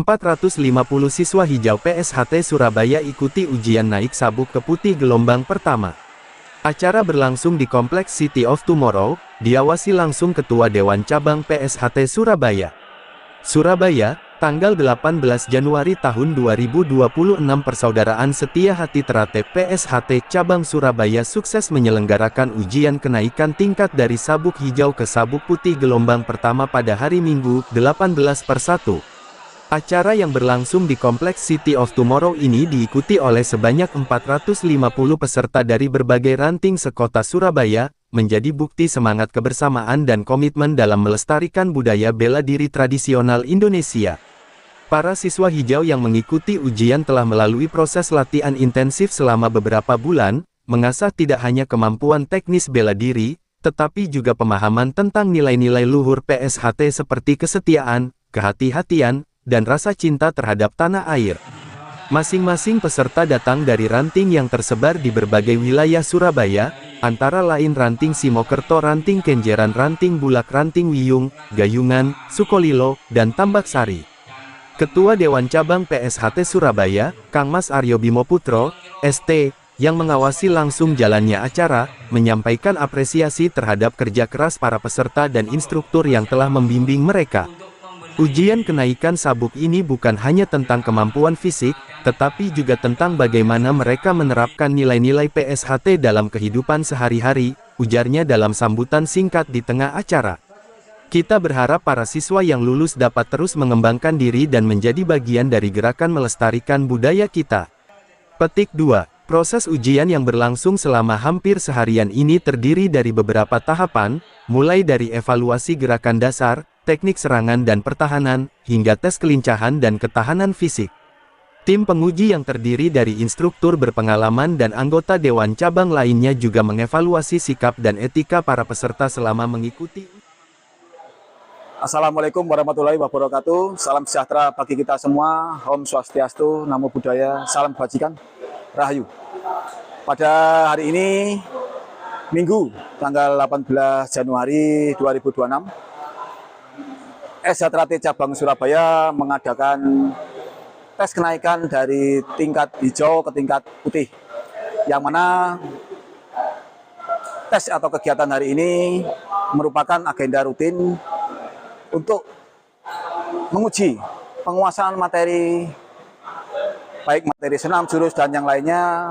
450 siswa hijau PSHT Surabaya ikuti ujian naik sabuk ke putih gelombang pertama. Acara berlangsung di Kompleks City of Tomorrow, diawasi langsung Ketua Dewan Cabang PSHT Surabaya. Surabaya, tanggal 18 Januari tahun 2026. Persaudaraan Setia Hati Terate PSHT Cabang Surabaya sukses menyelenggarakan ujian kenaikan tingkat dari sabuk hijau ke sabuk putih gelombang pertama pada hari Minggu, 18/1. Acara yang berlangsung di Kompleks City of Tomorrow ini diikuti oleh sebanyak 450 peserta dari berbagai ranting sekota Surabaya, menjadi bukti semangat kebersamaan dan komitmen dalam melestarikan budaya bela diri tradisional Indonesia. Para siswa hijau yang mengikuti ujian telah melalui proses latihan intensif selama beberapa bulan, mengasah tidak hanya kemampuan teknis bela diri, tetapi juga pemahaman tentang nilai-nilai luhur PSHT seperti kesetiaan, kehati-hatian, dan rasa cinta terhadap tanah air. Masing-masing peserta datang dari ranting yang tersebar di berbagai wilayah Surabaya, antara lain ranting Simokerto, ranting Kenjeran, ranting Bulak, ranting Wiyung, Gayungan, Sukolilo, dan Tambak Sari. Ketua Dewan Cabang PSHT Surabaya, Kang Mas Aryo Bimo Putro, ST, yang mengawasi langsung jalannya acara, menyampaikan apresiasi terhadap kerja keras para peserta dan instruktur yang telah membimbing mereka. Ujian kenaikan sabuk ini bukan hanya tentang kemampuan fisik, tetapi juga tentang bagaimana mereka menerapkan nilai-nilai PSHT dalam kehidupan sehari-hari, ujarnya dalam sambutan singkat di tengah acara. Kita berharap para siswa yang lulus dapat terus mengembangkan diri dan menjadi bagian dari gerakan melestarikan budaya kita. Petik 2. Proses ujian yang berlangsung selama hampir seharian ini terdiri dari beberapa tahapan, mulai dari evaluasi gerakan dasar, teknik serangan dan pertahanan, hingga tes kelincahan dan ketahanan fisik. Tim penguji yang terdiri dari instruktur berpengalaman dan anggota Dewan Cabang lainnya juga mengevaluasi sikap dan etika para peserta selama mengikuti. Assalamualaikum warahmatullahi wabarakatuh. Salam sejahtera bagi kita semua. Om Swastiastu, Namo Buddhaya, salam kebajikan, Rahayu. Pada hari ini, Minggu, tanggal 18 Januari 2026, SHT Cabang Surabaya mengadakan tes kenaikan dari tingkat hijau ke tingkat putih, yang mana tes atau kegiatan hari ini merupakan agenda rutin untuk menguji penguasaan materi, baik materi senam, jurus, dan yang lainnya,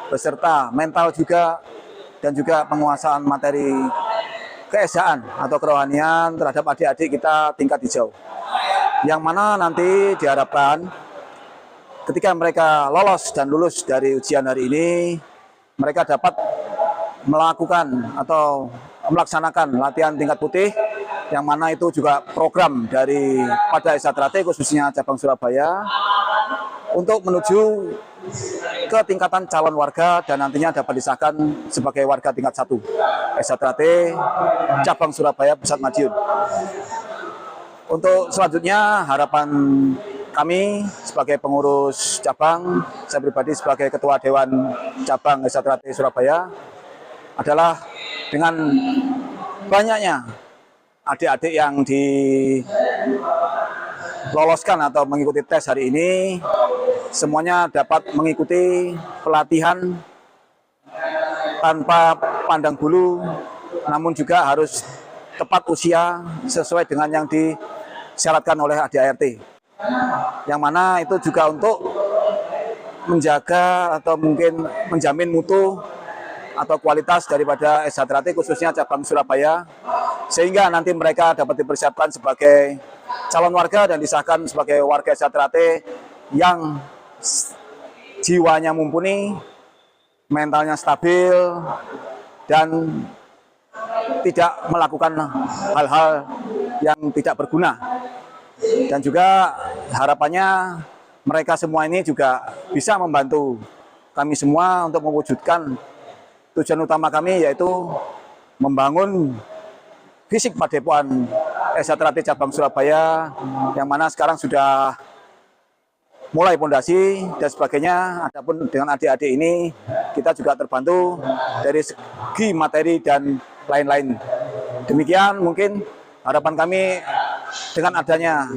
beserta mental juga, dan juga penguasaan materi keesaan atau kerohanian terhadap adik-adik kita tingkat hijau. Yang mana nanti diharapkan ketika mereka lolos dan lulus dari ujian hari ini, mereka dapat melakukan atau melaksanakan latihan tingkat putih, yang mana itu juga program dari pada SHT khususnya Cabang Surabaya, untuk menuju ke tingkatan calon warga dan nantinya dapat disahkan sebagai warga tingkat 1 SHT Cabang Surabaya Pusat Madiun. Untuk selanjutnya, harapan kami sebagai pengurus cabang, saya pribadi sebagai Ketua Dewan Cabang SHT Surabaya, adalah dengan banyaknya adik-adik yang diloloskan atau mengikuti tes hari ini, semuanya dapat mengikuti pelatihan tanpa pandang bulu, namun juga harus tepat usia sesuai dengan yang disyaratkan oleh ADART. Yang mana itu juga untuk menjaga atau mungkin menjamin mutu atau kualitas daripada SHT khususnya Cabang Surabaya, sehingga nanti mereka dapat dipersiapkan sebagai calon warga dan disahkan sebagai warga SHT yang jiwanya mumpuni, mentalnya stabil, dan tidak melakukan hal-hal yang tidak berguna. Dan juga harapannya mereka semua ini juga bisa membantu kami semua untuk mewujudkan tujuan utama kami, yaitu membangun fisik Padepokan SHT Cabang Surabaya, yang mana sekarang sudah mulai pondasi dan sebagainya. Adapun dengan adik-adik ini, kita juga terbantu dari segi materi dan lain-lain. Demikian mungkin harapan kami dengan adanya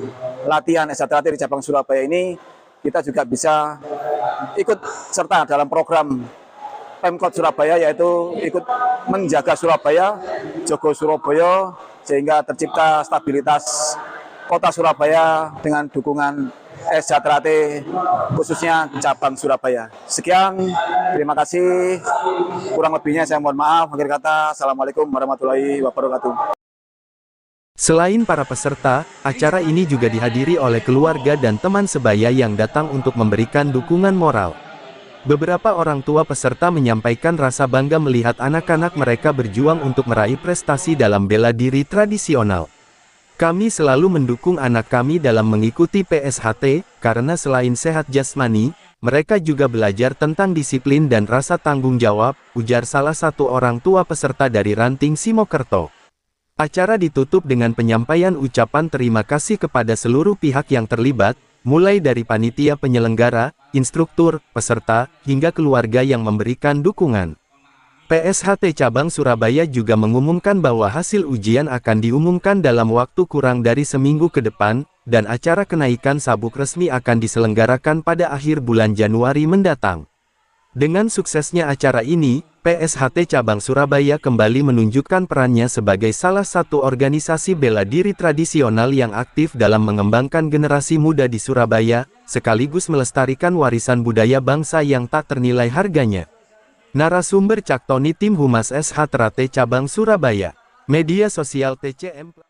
latihan SH Trisakti di cabang Surabaya ini, kita juga bisa ikut serta dalam program Pemkot Surabaya, yaitu ikut menjaga Surabaya, Jogo Surabaya, sehingga tercipta stabilitas kota Surabaya dengan dukungan SH Trisakti khususnya cabang Surabaya. Sekian, terima kasih. Kurang lebihnya saya mohon maaf. Akhir kata, Assalamualaikum warahmatullahi wabarakatuh. Selain para peserta, acara ini juga dihadiri oleh keluarga dan teman sebaya yang datang untuk memberikan dukungan moral. Beberapa orang tua peserta menyampaikan rasa bangga melihat anak-anak mereka berjuang untuk meraih prestasi dalam bela diri tradisional. Kami selalu mendukung anak kami dalam mengikuti PSHT, karena selain sehat jasmani, mereka juga belajar tentang disiplin dan rasa tanggung jawab, ujar salah satu orang tua peserta dari Ranting Simokerto. Acara ditutup dengan penyampaian ucapan terima kasih kepada seluruh pihak yang terlibat, mulai dari panitia penyelenggara, instruktur, peserta, hingga keluarga yang memberikan dukungan. PSHT Cabang Surabaya juga mengumumkan bahwa hasil ujian akan diumumkan dalam waktu kurang dari seminggu ke depan, dan acara kenaikan sabuk resmi akan diselenggarakan pada akhir bulan Januari mendatang. Dengan suksesnya acara ini, PSHT Cabang Surabaya kembali menunjukkan perannya sebagai salah satu organisasi bela diri tradisional yang aktif dalam mengembangkan generasi muda di Surabaya, sekaligus melestarikan warisan budaya bangsa yang tak ternilai harganya. Narasumber Cak Tony, Tim Humas SH Trisakti Cabang Surabaya. Media sosial TCM.